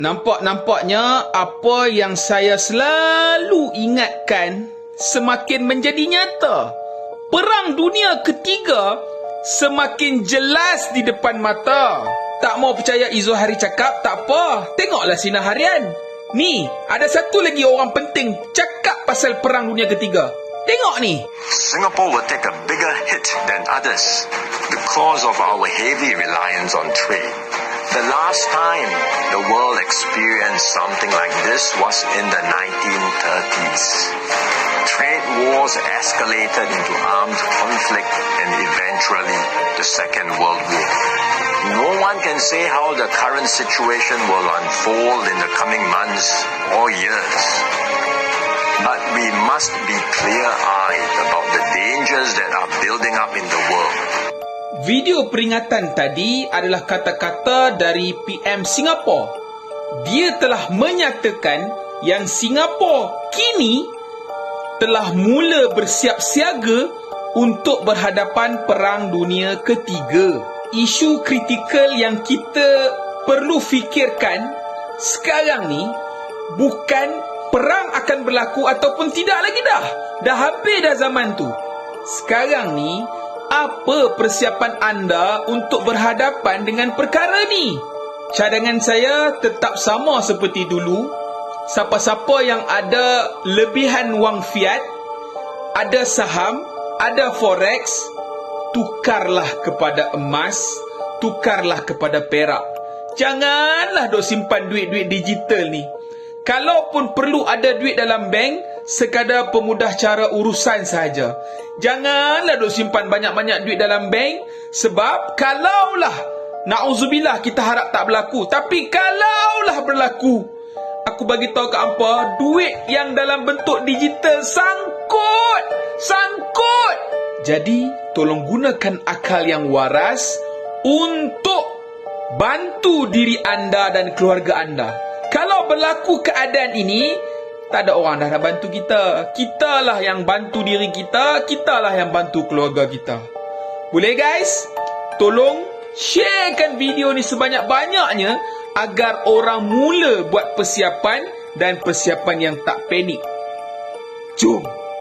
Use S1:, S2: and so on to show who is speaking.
S1: Nampak-nampaknya apa yang saya selalu ingatkan semakin menjadi nyata. Perang Dunia Ketiga semakin jelas di depan mata. Tak mau percaya Izzuhari cakap, tak apa. Tengoklah sinar harian. Ni, ada satu lagi orang penting cakap pasal Perang Dunia Ketiga. Tengok ni.
S2: Singapore will take a bigger hit than others because of our heavy reliance on trade. The last time the world experienced something like this was in the 1930s. Trade wars escalated into armed conflict and eventually the Second World War. No one can say how the current situation will unfold in the coming months or years. But we must be clear-eyed about the dangers that are building up in the world.
S1: Video peringatan tadi adalah kata-kata dari PM Singapura. Dia telah menyatakan yang Singapura kini telah mula bersiap siaga untuk berhadapan Perang Dunia Ketiga. Isu kritikal yang kita perlu fikirkan sekarang ni bukan perang akan berlaku ataupun tidak lagi dah. Dah habis dah zaman tu. Sekarang ni, apa persiapan anda untuk berhadapan dengan perkara ni? Cadangan saya tetap sama seperti dulu. Siapa-siapa yang ada lebihan wang fiat, ada saham, ada forex, tukarlah kepada emas, tukarlah kepada perak. Janganlah duk simpan duit-duit digital ni. Kalaupun perlu ada duit dalam bank, sekadar pemudah cara urusan sahaja. Janganlah duk simpan banyak-banyak duit dalam bank, sebab kalaulah, na'udzubillah, kita harap tak berlaku, tapi kalaulah berlaku, aku bagi tahu kat hampa, duit yang dalam bentuk digital sangkut. Jadi, tolong gunakan akal yang waras untuk bantu diri anda dan keluarga anda. Kalau berlaku keadaan ini, tak ada orang dah nak bantu kita. Kitalah yang bantu diri kita, kitalah yang bantu keluarga kita. Boleh guys? Tolong sharekan video ni sebanyak-banyaknya agar orang mula buat persiapan dan persiapan yang tak panik. Jom!